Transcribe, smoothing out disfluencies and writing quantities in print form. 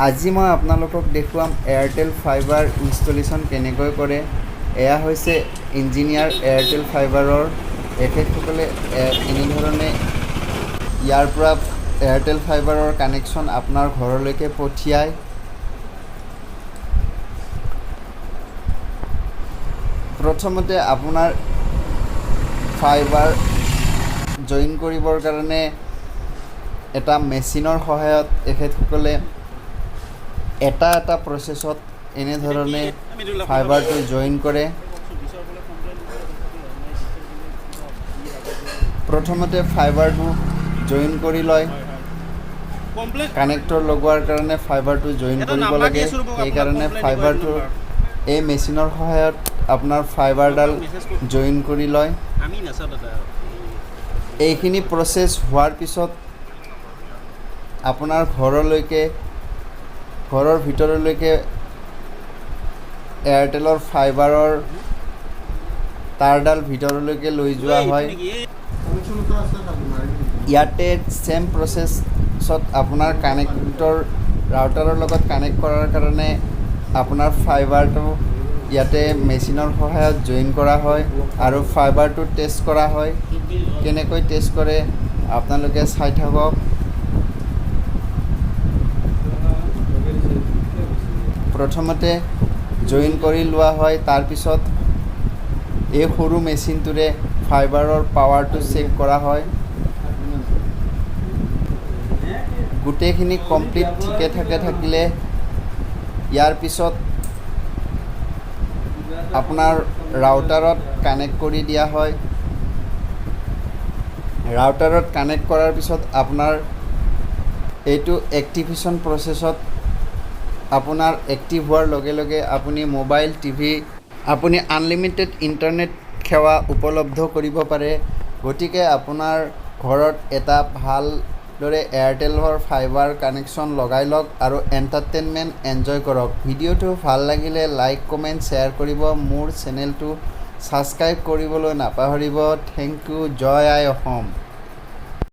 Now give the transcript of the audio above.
আজি মই আপোনালোকক দেখুৱাম এয়াৰটেল ফাইবাৰ ইনষ্টলেশ্যন কেনেকৈ কৰে। এয়া হৈছে ইঞ্জিনিয়াৰ এয়াৰটেল ফাইবাৰৰ। এখেতসকলে এনেধৰণে ইয়াৰ পৰা এয়াৰটেল ফাইবাৰৰ কানেকশ্যন আপোনাৰ ঘৰলৈকে পঠিয়ায়। প্ৰথমতে আপোনাৰ ফাইবাৰ জইন কৰিবৰ কাৰণে এটা মেচিনৰ সহায়ত এখেতসকলে এটা প্ৰচেছত এনেধৰণে ফাইবাৰটো জইন কৰে। প্ৰথমতে ফাইবাৰটো জইন কৰি লয়। কানেক্টৰ লগোৱাৰ কাৰণে ফাইবাৰটো জইন কৰিব লাগে। সেইকাৰণে ফাইবাৰটো এই মেচিনৰ সহায়ত আপোনাৰ ফাইবাৰডাল জইন কৰি লয়। এইখিনি প্ৰচেছ হোৱাৰ পিছত আপোনাৰ ঘৰৰ ভিতৰলৈকে এয়াৰটেলৰ ফাইবাৰৰ তাঁৰডাল ভিতৰলৈকে লৈ যোৱা হয়। ইয়াতে ছেম প্ৰচেছত আপোনাৰ ৰাউটাৰৰ লগত কানেক্ট কৰাৰ কাৰণে আপোনাৰ ফাইবাৰটো ইয়াতে মেচিনৰ সহায়ত জইন কৰা হয় আৰু ফাইবাৰটো টেষ্ট কৰা হয়। কেনেকৈ টেষ্ট কৰে আপোনালোকে চাই থাকক। প্ৰথমতে জইন কৰি লোৱা হয়। তাৰপিছত এই সৰু মেচিনটোৰে ফাইবাৰৰ পাৱাৰটো চেক কৰা হয়। গোটেইখিনি কমপ্লিট ঠিকে থাকিলে ইয়াৰ পিছত আপোনাৰ ৰাউটাৰত কানেক্ট কৰি দিয়া হয়। ৰাউটাৰত কানেক্ট কৰাৰ পিছত আপোনাৰ এইটো এক্টিভেশ্যন প্ৰচেছত আপোনাৰ এক্টিভ হোৱাৰ লগে লগে আপুনি মোবাইল টিভি আপুনি আনলিমিটেড ইণ্টাৰনেট সেৱা উপলব্ধ কৰিব পাৰে। গতিকে আপোনাৰ ঘৰত এটা ভালদৰে এয়াৰটেলৰ ফাইবাৰ কানেকশ্যন লগাই লওক আৰু এণ্টাৰটেইনমেণ্ট এনজয় কৰক। ভিডিঅ'টো ভাল লাগিলে লাইক কমেণ্ট শ্বেয়াৰ কৰিব। মোৰ চেনেলটো ছাবস্ক্ৰাইব কৰিবলৈ নাপাহৰিব। Thank you. জয় আই অসম।